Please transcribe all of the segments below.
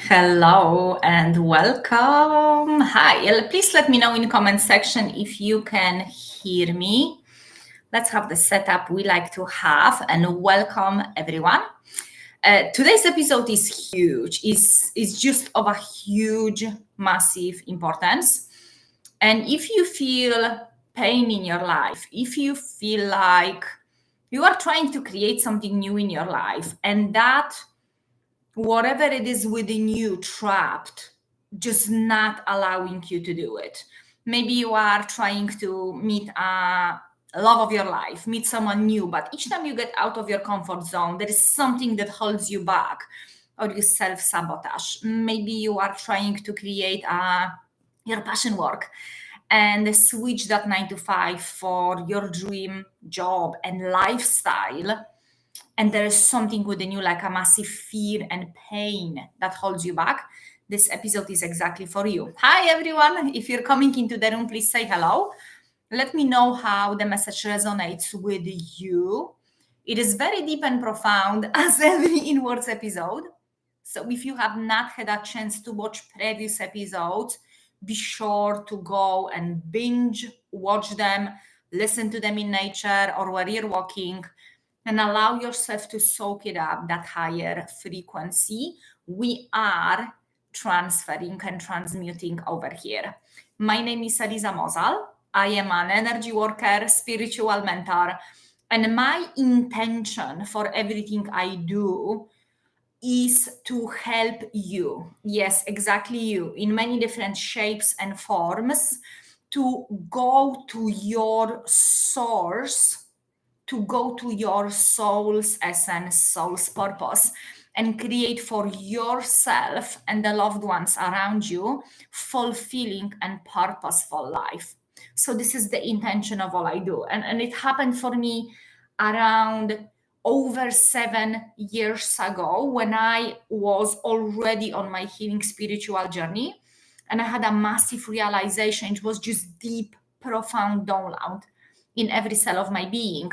Hello and welcome. Hi, please let me know in the comment section if you can hear me. Let's have the setup we like to have and welcome everyone. Today's episode is huge. It's just of a huge, massive importance. And if you feel pain in your life, if you feel like you are trying to create something new in your life and that whatever it is within you trapped, just not allowing you to do it. Maybe you are trying to meet a love of your life, meet someone new, but each time you get out of your comfort zone, there is something that holds you back or you self sabotage. Maybe you are trying to create your passion work and switch that 9 to 5 for your dream job and lifestyle, and there is something within you like a massive fear and pain that holds you back, this episode is exactly for you. Hi, everyone. If you're coming into the room, please say hello. Let me know how the message resonates with you. It is very deep and profound, as every inwards episode. So if you have not had a chance to watch previous episodes, be sure to go and binge watch them, listen to them in nature or where you're walking, and allow yourself to soak it up, that higher frequency we are transferring and transmuting over here. My name is Eliza Mozal. I am an energy worker, spiritual mentor, and my intention for everything I do is to help you. Yes, exactly you, in many different shapes and forms, to go to your source, to go to your soul's essence, soul's purpose, and create for yourself and the loved ones around you fulfilling and purposeful life. So this is the intention of all I do. And it happened for me around over 7 years ago when I was already on my healing spiritual journey. And I had a massive realization. It was just deep, profound download in every cell of my being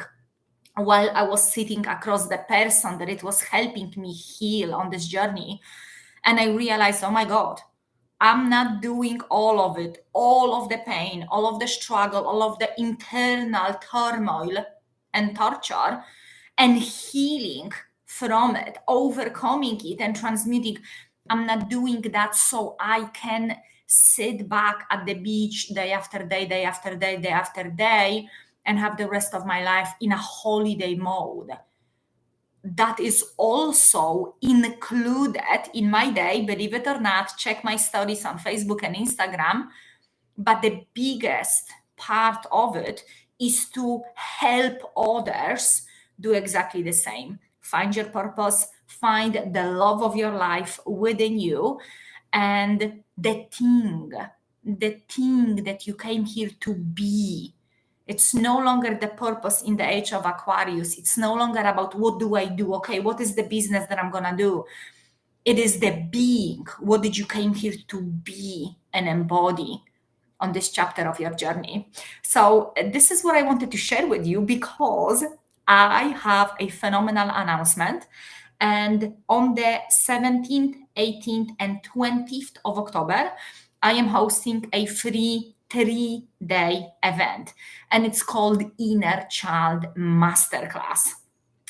while I was sitting across the person that it was helping me heal on this journey. And I realized, oh my God, I'm not doing all of it, all of the pain, all of the struggle, all of the internal turmoil and torture and healing from it, overcoming it and transmuting. I'm not doing that so I can sit back at the beach day after day, day after day, day after day, and have the rest of my life in a holiday mode. That is also included in my day, believe it or not. Check my stories on Facebook and Instagram. But the biggest part of it is to help others do exactly the same. Find your purpose, find the love of your life within you, and the thing that you came here to be. It's no longer the purpose in the age of Aquarius. It's no longer about what do I do? Okay, what is the business that I'm going to do? It is the being. What did you came here to be and embody on this chapter of your journey? So this is what I wanted to share with you because I have a phenomenal announcement. And on the 17th, 18th, and 20th of October, I am hosting a free 3-day event, and it's called Inner Child Masterclass.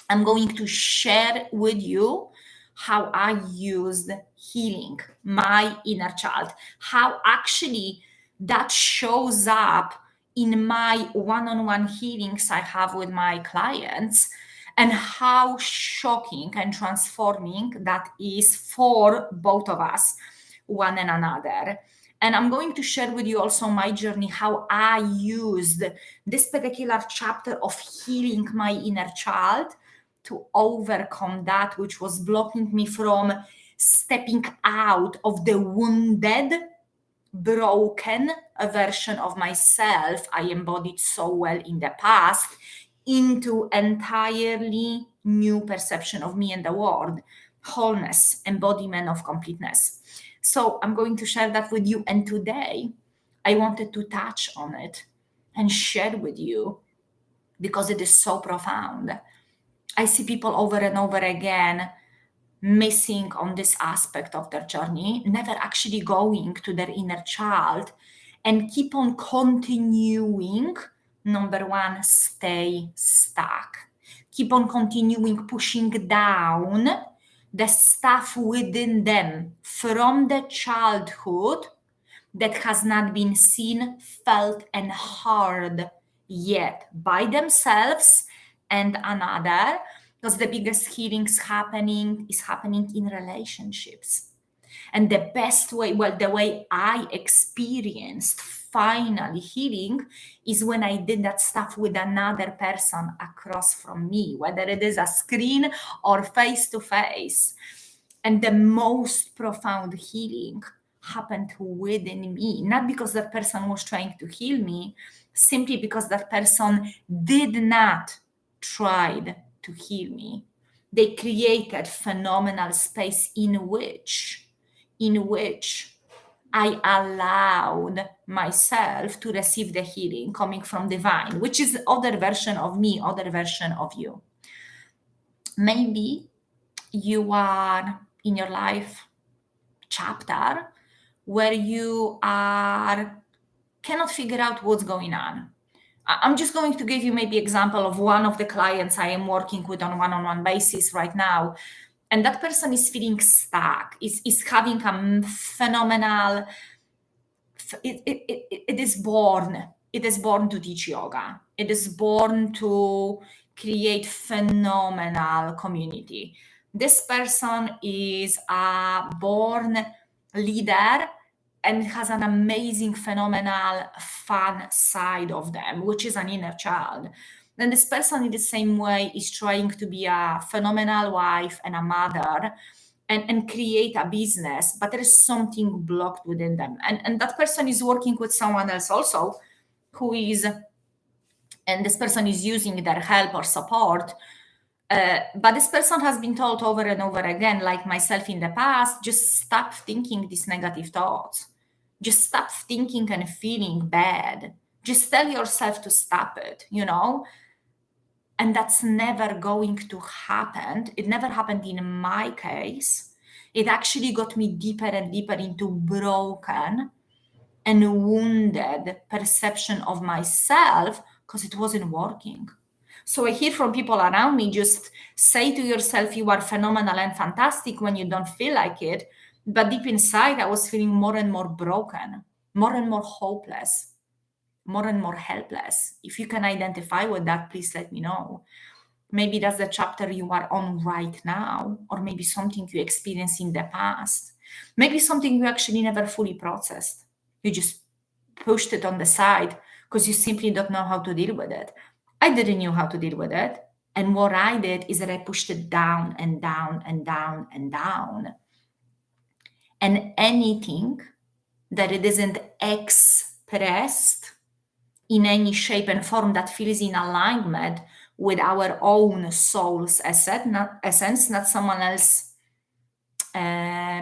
I'm going to share with you how I used healing my inner child, how actually that shows up in my one-on-one healings I have with my clients, and how shocking and transforming that is for both of us, one and another. And I'm going to share with you also my journey, how I used this particular chapter of healing my inner child to overcome that which was blocking me from stepping out of the wounded, broken version of myself I embodied so well in the past into entirely new perception of me and the world, wholeness, embodiment of completeness. So I'm going to share that with you. And today I wanted to touch on it and share with you because it is so profound. I see people over and over again missing on this aspect of their journey, never actually going to their inner child and keep on continuing. Number one, stay stuck. Keep on continuing pushing down the stuff within them from the childhood that has not been seen, felt, and heard yet by themselves and another, because the biggest healings happening is happening in relationships. And the best way, well, the way I experienced finally healing is when I did that stuff with another person across from me, whether it is a screen or face to face. And the most profound healing happened within me, not because that person was trying to heal me, simply because that person did not try to heal me. They created phenomenal space in which I allowed myself to receive the healing coming from divine, which is other version of me, other version of you. Maybe you are in your life chapter where you are cannot figure out what's going on. I'm just going to give you maybe example of one of the clients I am working with on one-on-one basis right now. And that person is feeling stuck, is having a phenomenal, it is born to teach yoga. It is born to create phenomenal community. This person is a born leader and has an amazing, phenomenal, fun side of them, which is an inner child. Then this person in the same way is trying to be a phenomenal wife and a mother and create a business, but there is something blocked within them. And that person is working with someone else also who is, and this person is using their help or support. But this person has been told over and over again, like myself in the past, just stop thinking these negative thoughts. Just stop thinking and feeling bad. Just tell yourself to stop it, And that's never going to happen. It never happened in my case. It actually got me deeper and deeper into broken and wounded perception of myself because it wasn't working. So I hear from people around me, just say to yourself, you are phenomenal and fantastic when you don't feel like it. But deep inside, I was feeling more and more broken, more and more hopeless, more and more helpless. If you can identify with that, please let me know. Maybe that's the chapter you are on right now, or maybe something you experienced in the past. Maybe something you actually never fully processed. You just pushed it on the side because you simply don't know how to deal with it. I didn't know how to deal with it. And what I did is that I pushed it down and down and down and down. And anything that it isn't expressed in any shape and form that feels in alignment with our own soul's essence, not someone else's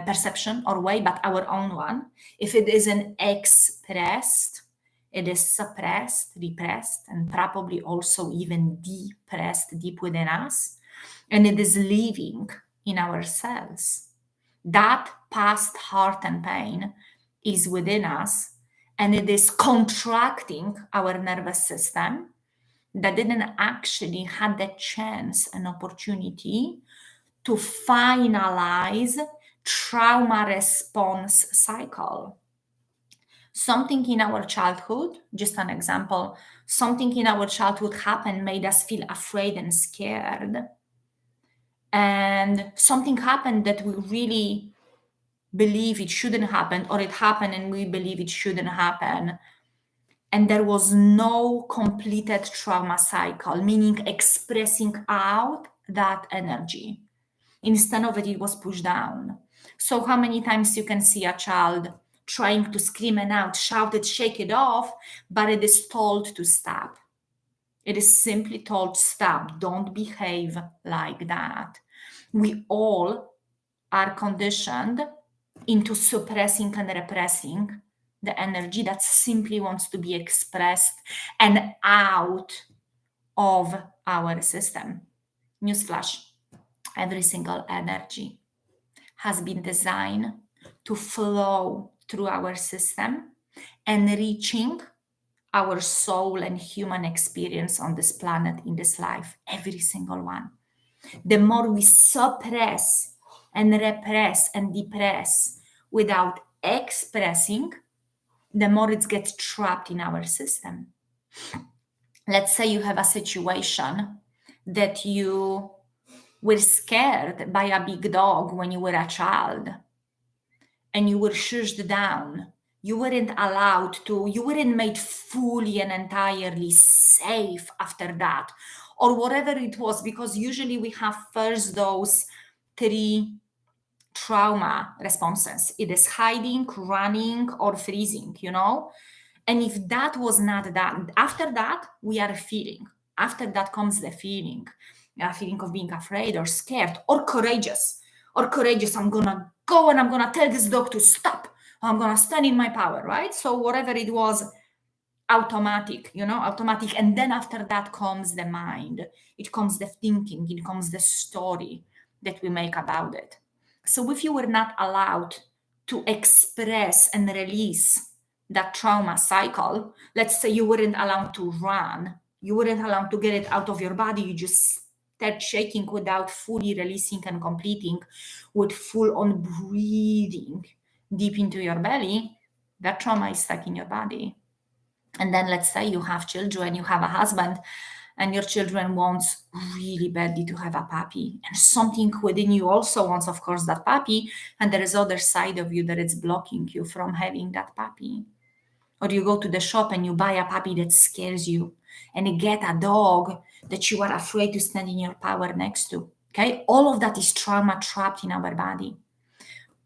perception or way, but our own one. If it isn't expressed, it is suppressed, repressed, and probably also even depressed deep within us. And it is living in our cells. That past hurt and pain is within us, and it is contracting our nervous system that didn't actually have the chance and opportunity to finalize trauma response cycle. Something in our childhood, just an example, something in our childhood happened, made us feel afraid and scared. And something happened that we really believe it shouldn't happen, or it happened and we believe it shouldn't happen. And there was no completed trauma cycle, meaning expressing out that energy. Instead of it, it was pushed down. So how many times you can see a child trying to scream and out, shout it, shake it off, but it is told to stop. It is simply told, stop, don't behave like that. We all are conditioned into suppressing and repressing the energy that simply wants to be expressed and out of our system. Newsflash, every single energy has been designed to flow through our system, enriching our soul and human experience on this planet, in this life, every single one. The more we suppress and repress and depress without expressing, the more it gets trapped in our system. Let's say you have a situation that you were scared by a big dog when you were a child and you were shushed down. You weren't allowed to, you weren't made fully and entirely safe after that, or whatever it was, because usually we have first those three trauma responses. It is hiding, running, or freezing, And if that was not done, after that, we are feeling. After that comes the feeling, a feeling of being afraid or scared or courageous. Or courageous, I'm gonna go and I'm gonna tell this dog to stop. I'm gonna stand in my power, right? So whatever it was, automatic. And then after that comes the mind. It comes the thinking, it comes the story that we make about it. So if you were not allowed to express and release that trauma cycle, let's say you weren't allowed to run, you weren't allowed to get it out of your body, you just start shaking without fully releasing and completing, with full on breathing deep into your belly, that trauma is stuck in your body. And then let's say you have children, you have a husband, and your children wants really badly to have a puppy, and something within you also wants, of course, that puppy, and there is other side of you that is blocking you from having that puppy. Or you go to the shop and you buy a puppy that scares you, and you get a dog that you are afraid to stand in your power next to. Okay, all of that is trauma trapped in our body.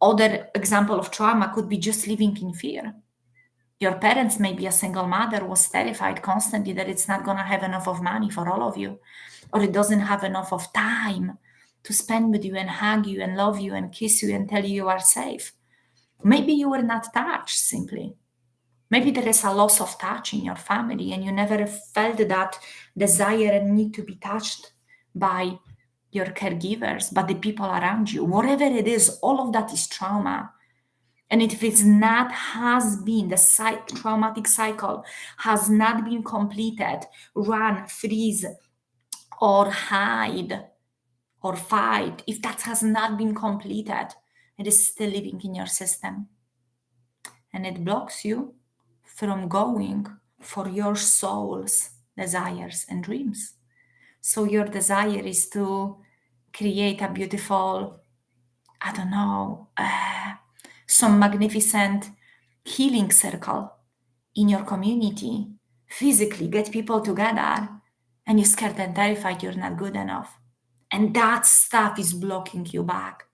Other example of trauma could be just living in fear. Your parents, maybe a single mother, was terrified constantly that it's not going to have enough of money for all of you, or it doesn't have enough of time to spend with you and hug you and love you and kiss you and tell you you are safe. Maybe you were not touched simply. Maybe there is a loss of touch in your family and you never felt that desire and need to be touched by your caregivers, but the people around you. Whatever it is, all of that is trauma. And if it's not has been, the traumatic cycle has not been completed, run, freeze, or hide, or fight, if that has not been completed, it is still living in your system. And it blocks you from going for your soul's desires and dreams. So your desire is to create a beautiful, I don't know, some magnificent healing circle in your community, physically get people together, and you're scared and terrified you're not good enough. And that stuff is blocking you back.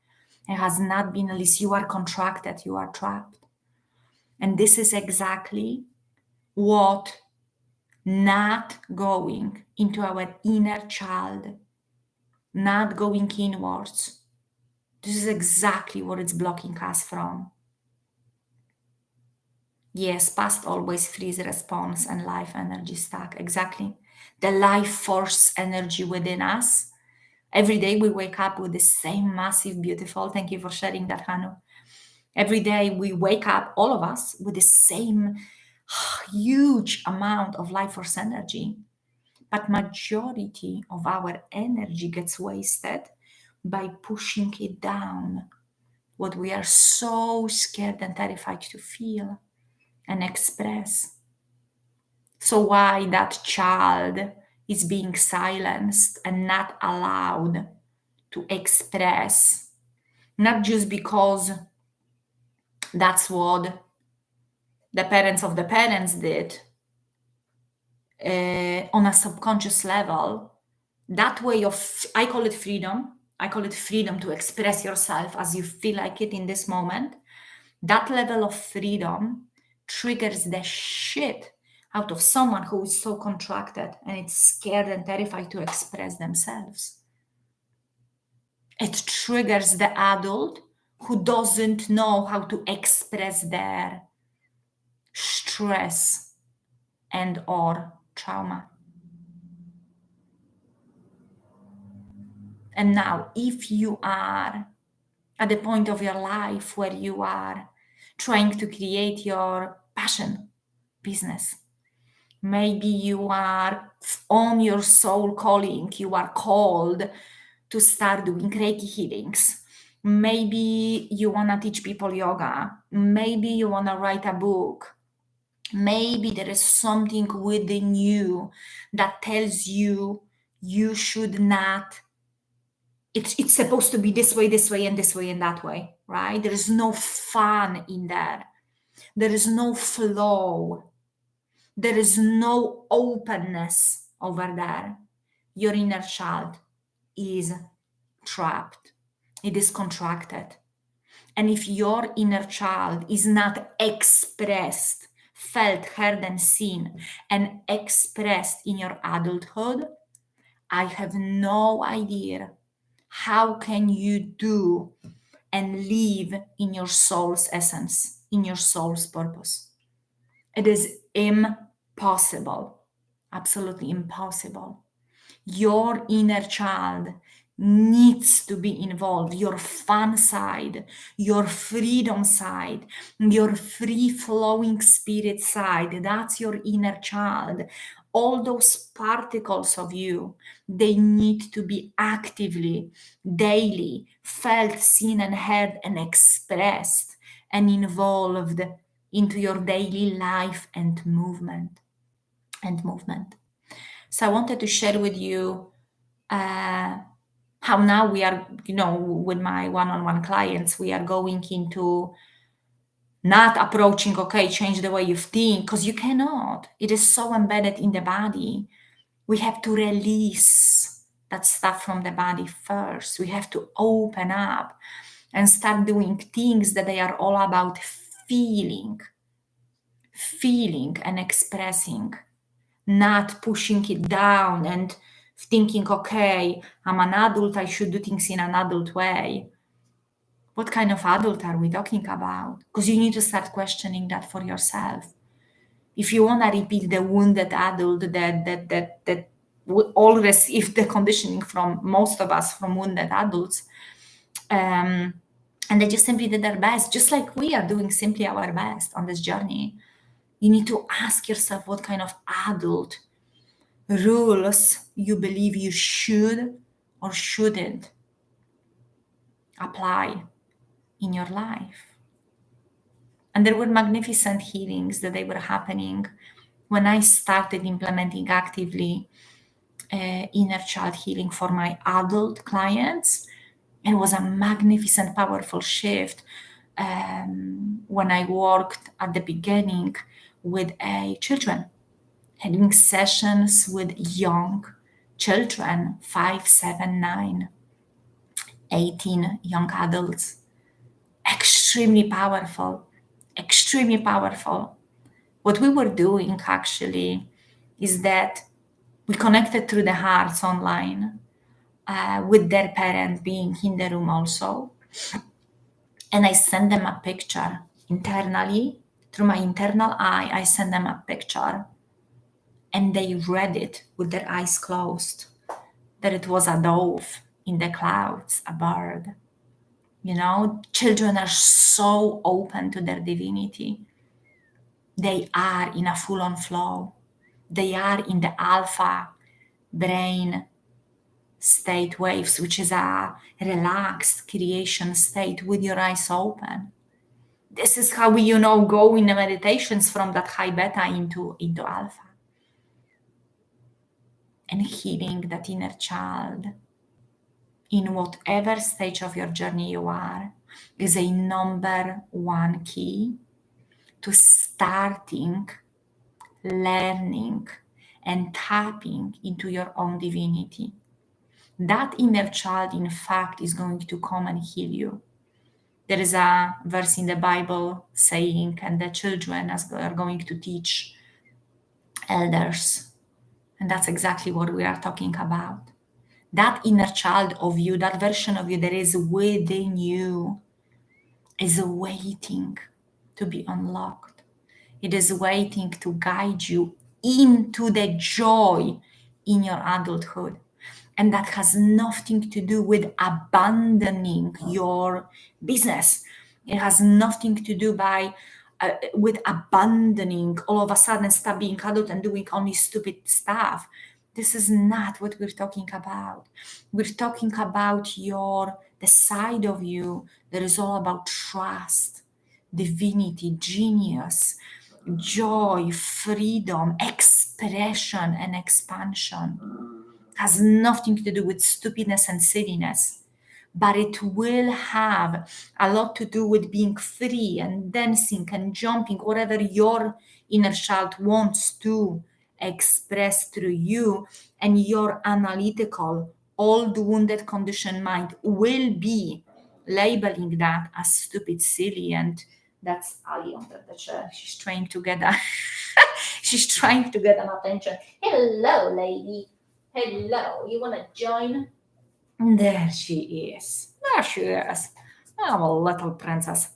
It has not been released. You are contracted, you are trapped. And this is exactly what not going into our inner child, not going inwards. This is exactly what it's blocking us from. Yes, past always freeze response and life energy stack. Exactly. The life force energy within us. Every day we wake up with the same massive, beautiful. Thank you for sharing that, Hanu. Every day we wake up, all of us, with the same huge amount of life force energy. But majority of our energy gets wasted by pushing it down, what we are so scared and terrified to feel and express. So why that child is being silenced and not allowed to express, not just because that's what the parents of the parents did on a subconscious level. That way of, I call it freedom. I call it freedom to express yourself as you feel like it in this moment. That level of freedom triggers the shit out of someone who is so contracted and it's scared and terrified to express themselves. It triggers the adult who doesn't know how to express their stress and or trauma. And now, if you are at the point of your life where you are trying to create your passion business. Maybe you are on your soul calling, you are called to start doing Reiki healings. Maybe you want to teach people yoga. Maybe you want to write a book. Maybe there is something within you that tells you you should not. It's supposed to be this way, and this way, and that way, right? There is no fun in there. There is no flow. There is no openness over there. Your inner child is trapped. It is contracted. And if your inner child is not expressed, felt, heard, and seen, and expressed in your adulthood, I have no idea how can you do and live in your soul's essence, in your soul's purpose. It is impossible, absolutely impossible. Your inner child needs to be involved. Your fun side, your freedom side, your free flowing spirit side, that's your inner child. All those particles of you, they need to be actively, daily felt, seen, and heard, and expressed and involved into your daily life and movement. So I wanted to share with you how now we are, with my one-on-one clients, we are going into not approaching, okay, change the way you think, because you cannot. It is so embedded in the body. We have to release that stuff from the body first. We have to open up and start doing things that they are all about feeling and expressing, not pushing it down and thinking, okay, I'm an adult, I should do things in an adult way. What kind of adult are we talking about? Because you need to start questioning that for yourself. If you want to repeat the wounded adult that we all receive the conditioning from most of us from wounded adults, and they just simply did their best, just like we are doing simply our best on this journey. You need to ask yourself what kind of adult rules you believe you should or shouldn't apply in your life. And there were magnificent healings that they were happening when I started implementing actively inner child healing for my adult clients. It was a magnificent, powerful shift when I worked at the beginning with children, having sessions with young children, 5, 7, 9, 18 young adults. Extremely powerful, extremely powerful. What we were doing actually is that we connected through the hearts online with their parent being in the room also. And I sent them a picture internally, through my internal eye, I sent them a picture and they read it with their eyes closed, that it was a dove in the clouds, a bird. Children are so open to their divinity. They are in a full-on flow. They are in the alpha brain state waves, which is a relaxed creation state with your eyes open. This is how we, go in the meditations from that high beta into alpha. And healing that inner child in whatever stage of your journey you are is a number one key to starting learning and tapping into your own divinity. That inner child, in fact, is going to come and heal you. There is a verse in the Bible saying, and the children are going to teach elders. And that's exactly what we are talking about. That inner child of you, that version of you that is within you, is waiting to be unlocked. It is waiting to guide you into the joy in your adulthood. And that has nothing to do with abandoning your business. It has nothing to do with abandoning all of a sudden stop being adult and doing only stupid stuff. This is not what we're talking about. We're talking about the side of you that is all about trust, divinity, genius, joy, freedom, expression, and expansion. Has nothing to do with stupidness and silliness, but it will have a lot to do with being free and dancing and jumping, whatever your inner child wants to express through you. And your analytical, old, wounded, conditioned mind will be labeling that as stupid, silly, and that's Ali under the chair. She's trying to get she's trying to get an attention. Hello, lady. Hello, you wanna join? There she is. There she is. Oh, little princess.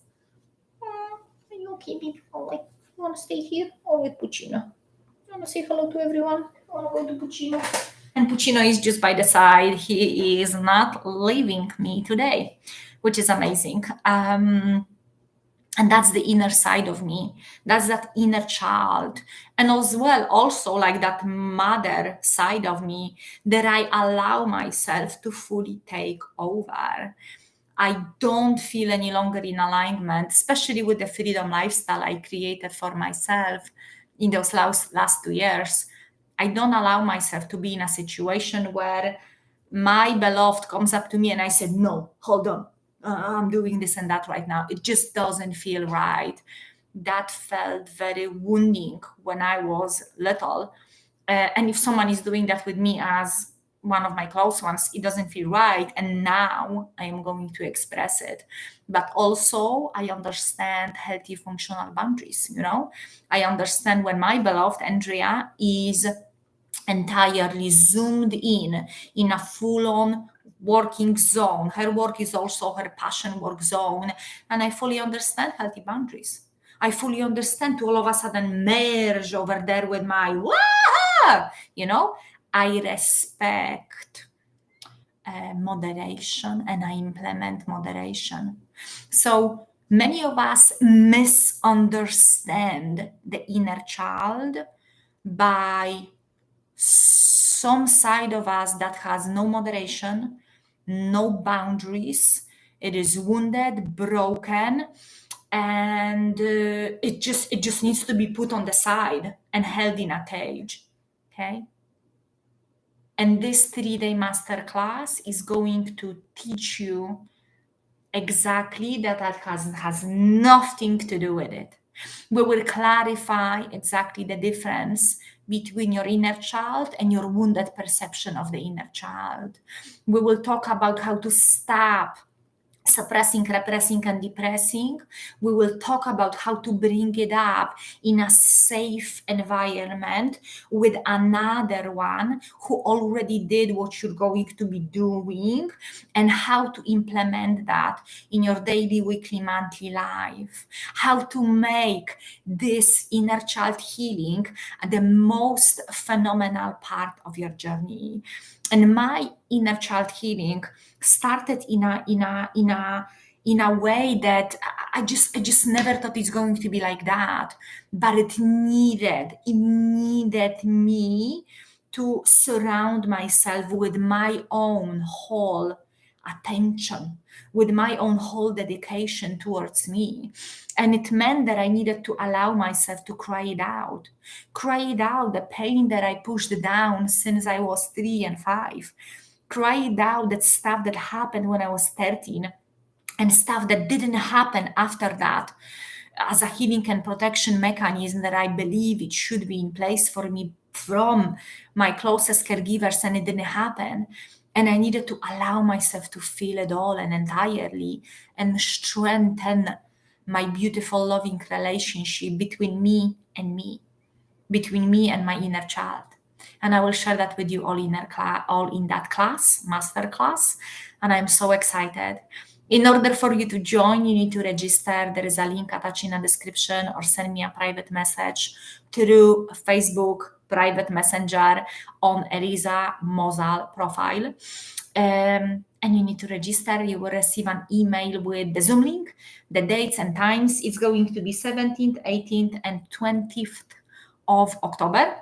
Are you okay, baby? You wanna stay here or with Puccino? You wanna say hello to everyone? You wanna go to Puccino? And Puccino is just by the side. He is not leaving me today, which is amazing. And that's the inner side of me. That's that inner child. And as well, also like that mother side of me that I allow myself to fully take over. I don't feel any longer in alignment, especially with the freedom lifestyle I created for myself in those last 2 years. I don't allow myself to be in a situation where my beloved comes up to me and I said, no, hold on, I'm doing this and that right now. It just doesn't feel right. That felt very wounding when I was little. And if someone is doing that with me as one of my close ones, it doesn't feel right. And now I am going to express it. But also, I understand healthy functional boundaries. I understand when my beloved Andrea is entirely zoomed in a full-on working zone. Her work is also her passion work zone. And I fully understand healthy boundaries. I fully understand to all of a sudden merge over there with my wah! I respect moderation and I implement moderation. So many of us misunderstand the inner child by some side of us that has no moderation, no boundaries. It is wounded, broken, and it just needs to be put on the side and held in a cage. Okay. And this 3-day masterclass is going to teach you exactly that has nothing to do with it. We will clarify exactly the difference between your inner child and your wounded perception of the inner child. We will talk about how to stop suppressing, repressing, and depressing. We will talk about how to bring it up in a safe environment with another one who already did what you're going to be doing, and how to implement that in your daily, weekly, monthly life. How to make this inner child healing the most phenomenal part of your journey. And my inner child healing started in a way that I just never thought it's going to be like that. But it needed me to surround myself with my own whole attention, with my own whole dedication towards me. And it meant that I needed to allow myself to cry it out, the pain that I pushed down since I was 3 and 5, cry it out, that stuff that happened when I was 13 and stuff that didn't happen after that, as a healing and protection mechanism that I believe it should be in place for me from my closest caregivers, and it didn't happen. And I needed to allow myself to feel it all and entirely and strengthen my beautiful, loving relationship between me and me, between me and my inner child. And I will share that with you all in that class, master class. And I'm so excited. In order for you to join, you need to register. There is a link attached in the description, or send me a private message through Facebook private messenger on Eliza Mozal profile. And you need to register. You will receive an email with the Zoom link, the dates and times. It's going to be 17th, 18th, and 20th of October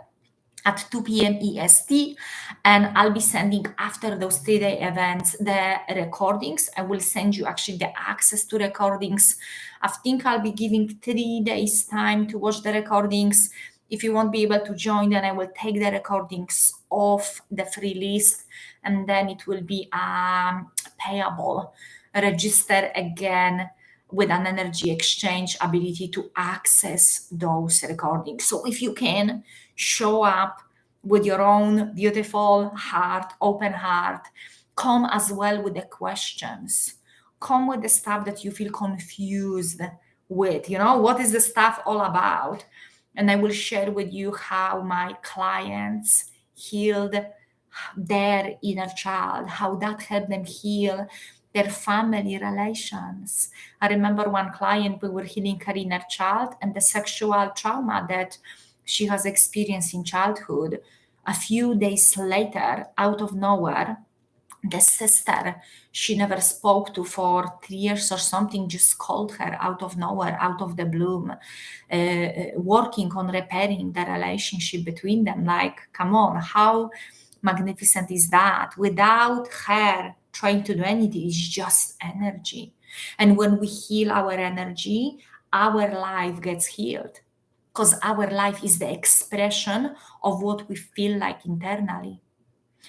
at 2 p.m. EST, and I'll be sending, after those 3-day events, the recordings. I will send you actually the access to recordings. I think I'll be giving 3 days time to watch the recordings. If you won't be able to join, then I will take the recordings off the free list, and then it will be payable. Register again with an energy exchange ability to access those recordings. So if you can, show up with your own beautiful heart, open heart. Come as well with the questions. Come with the stuff that you feel confused with. What is the stuff all about? And I will share with you how my clients healed their inner child, how that helped them heal their family relations. I remember one client, we were healing her inner child and the sexual trauma that she has experienced in childhood. A few days later, out of nowhere, the sister she never spoke to for 3 years or something just called her out of nowhere, out of the blue, working on repairing the relationship between them. Like, come on, how magnificent is that? Without her trying to do anything, it's just energy. And when we heal our energy, our life gets healed, because our life is the expression of what we feel like internally.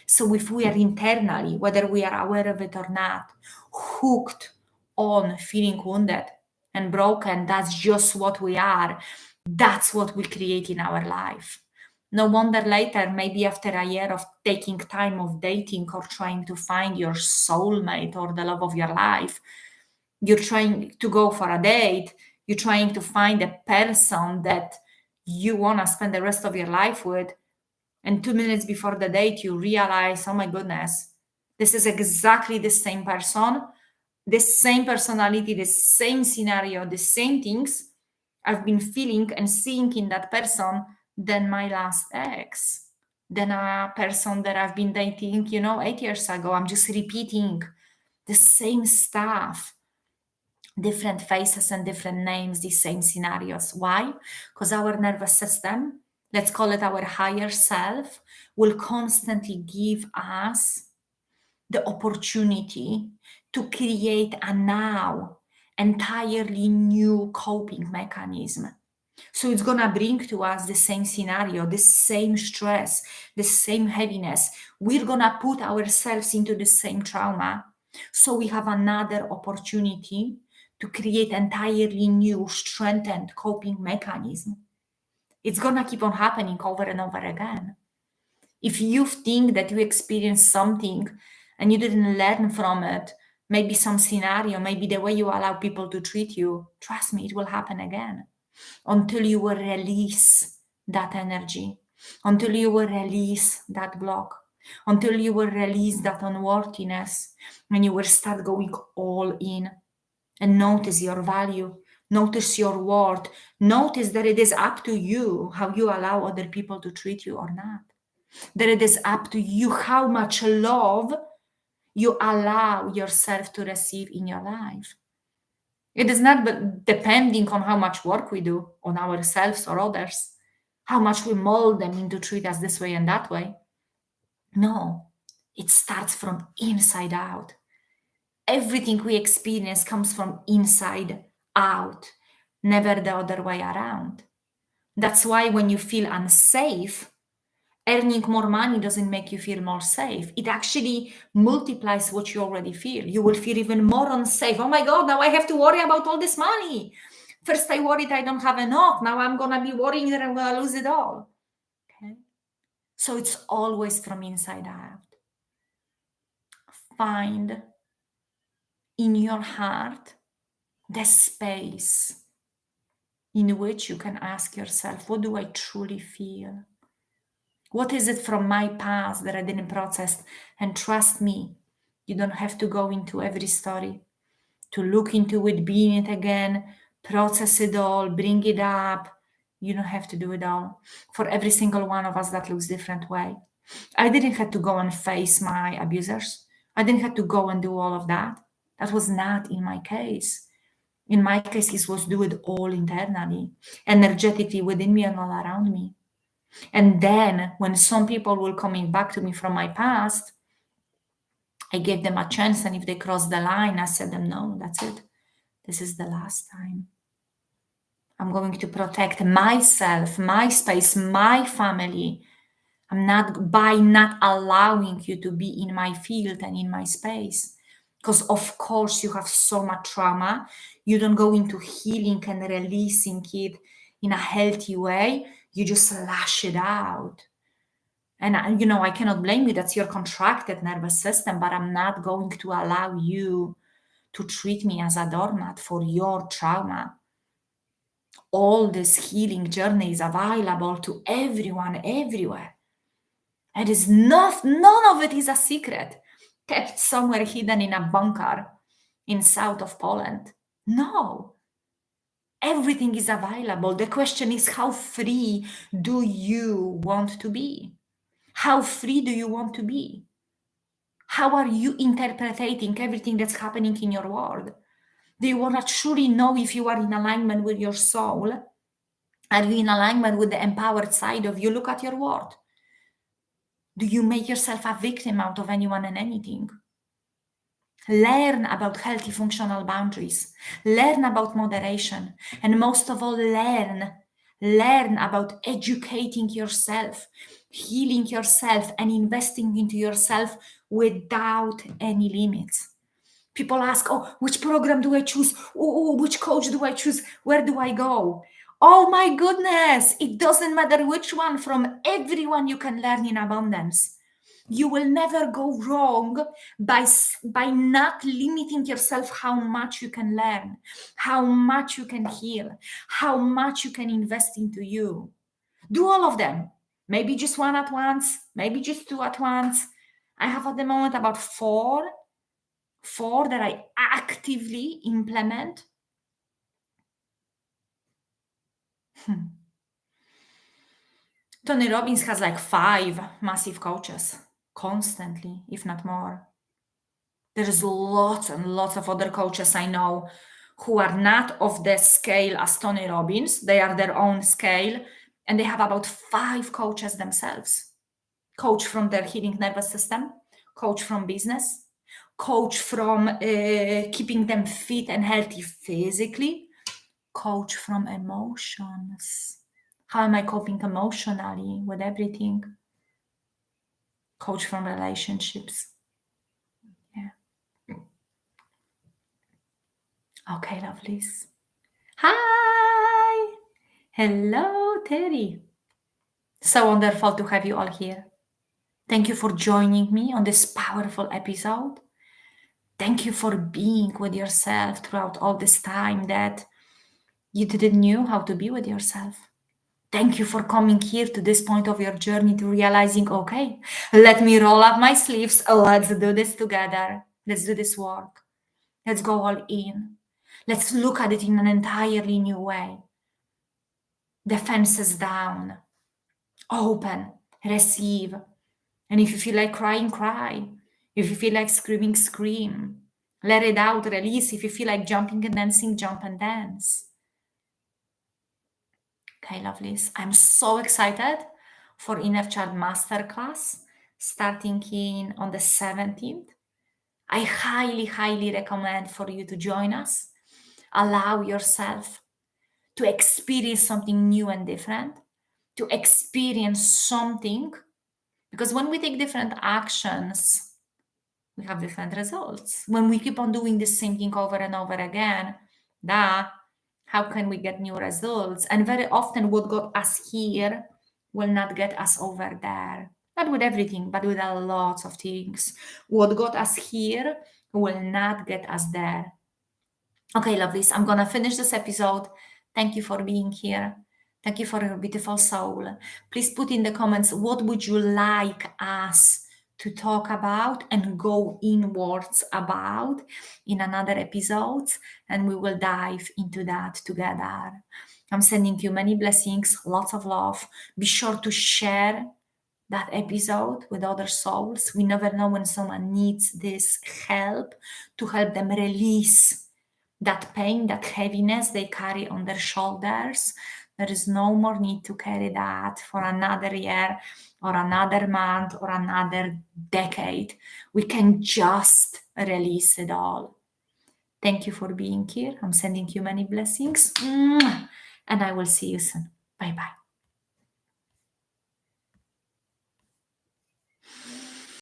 So if we are internally, whether we are aware of it or not, hooked on feeling wounded and broken, that's just what we are. That's what we create in our life. No wonder later, maybe after a year of taking time of dating or trying to find your soulmate or the love of your life, you're trying to go for a date, you're trying to find a person that you want to spend the rest of your life with, and 2 minutes before the date you realize, oh my goodness, this is exactly the same person, the same personality, the same scenario, the same things I've been feeling and seeing in that person than my last ex, than a person that I've been dating 8 years ago. I'm just repeating the same stuff, different faces and different names, the same scenarios. Why? Because our nervous system, let's call it our higher self, will constantly give us the opportunity to create a now entirely new coping mechanism. So it's going to bring to us the same scenario, the same stress, the same heaviness. We're going to put ourselves into the same trauma. So we have another opportunity to create entirely new, strengthened coping mechanism. It's going to keep on happening over and over again. If you think that you experienced something and you didn't learn from it, maybe some scenario, maybe the way you allow people to treat you, trust me, it will happen again, until you will release that energy, until you will release that block, until you will release that unworthiness, and you will start going all in and notice your value, notice your worth, notice that it is up to you how you allow other people to treat you or not, that it is up to you how much love you allow yourself to receive in your life. It is not depending on how much work we do on ourselves or others, how much we mold them into treat us this way and that way. No, it starts from inside out. Everything we experience comes from inside out, never the other way around. That's why when you feel unsafe, earning more money doesn't make you feel more safe. It actually multiplies what you already feel. You will feel even more unsafe. Oh my God, now I have to worry about all this money. First I worried I don't have enough. Now I'm going to be worrying that I'm going to lose it all. Okay? So it's always from inside out. Find in your heart the space in which you can ask yourself, what do I truly feel? What is it from my past that I didn't process? And trust me, you don't have to go into every story. to look into it, be in it again, process it all, bring it up. You don't have to do it all. For every single one of us, that looks different way. I didn't have to go and face my abusers. I didn't have to go and do all of that. That was not in my case. In my case, it was do it all internally, energetically within me and all around me. And then when some people were coming back to me from my past, I gave them a chance. And if they crossed the line, I said them, no, that's it. This is the last time. I'm going to protect myself, my space, my family. I'm not by not allowing you to be in my field and in my space. Because of course you have so much trauma. You don't go into healing and releasing it in a healthy way. You just lash it out. And I cannot blame you. That's your contracted nervous system, but I'm not going to allow you to treat me as a doormat for your trauma. All this healing journey is available to everyone, everywhere. It is not, none of it is a secret, kept somewhere hidden in a bunker in south of Poland. No. Everything is available. The question is, how free do you want to be? How free do you want to be? How are you interpreting everything that's happening in your world? Do you want to truly know if you are in alignment with your soul? Are you in alignment with the empowered side of you? Look at your world. Do you make yourself a victim out of anyone and anything? Learn about healthy functional boundaries. Learn about moderation. And most of all, learn about educating yourself, healing yourself, and investing into yourself without any limits. People ask, oh, which program do I choose? Oh, which coach do I choose? Where do I go? Oh my goodness, it doesn't matter which one. From everyone you can learn in abundance. You will never go wrong by not limiting yourself how much you can learn, how much you can heal, how much you can invest into you. Do all of them. Maybe just one at once, maybe just two at once. I have at the moment about four that I actively implement. Tony Robbins has like 5 massive coaches constantly, if not more. There's lots and lots of other coaches I know who are not of the scale as Tony Robbins. They are their own scale, and they have about 5 coaches themselves. Coach from their healing nervous system, coach from business, coach from keeping them fit and healthy physically, coach from emotions. How am I coping emotionally with everything? Coach from relationships. Yeah. Okay, lovelies. Hi! Hello, Terry. So wonderful to have you all here. Thank you for joining me on this powerful episode. Thank you for being with yourself throughout all this time that you didn't know how to be with yourself. Thank you for coming here to this point of your journey to realizing, okay, let me roll up my sleeves. Let's do this together. Let's do this work. Let's go all in. Let's look at it in an entirely new way. Defenses down. Open. Receive. And if you feel like crying, cry. If you feel like screaming, scream. Let it out, release. If you feel like jumping and dancing, jump and dance. Okay, lovelies. I'm so excited for Inner Child Masterclass starting on the 17th. I highly, highly recommend for you to join us. Allow yourself to experience something new and different, to experience something, because when we take different actions, we have different results. When we keep on doing the same thing over and over again, how can we get new results? And very often what got us here will not get us over there. Not with everything, but with a lot of things. What got us here will not get us there. Okay, lovelies, I'm gonna finish this episode. Thank you for being here. Thank you for your beautiful soul. Please put in the comments, what would you like us to talk about and go inwards about in another episodes, and we will dive into that together. I'm sending you many blessings, lots of love. Be sure to share that episode with other souls. We never know when someone needs this help, to help them release that pain, that heaviness they carry on their shoulders. There is no more need to carry that for another year or another month or another decade. We can just release it all. Thank you for being here. I'm sending you many blessings. And I will see you soon. Bye bye.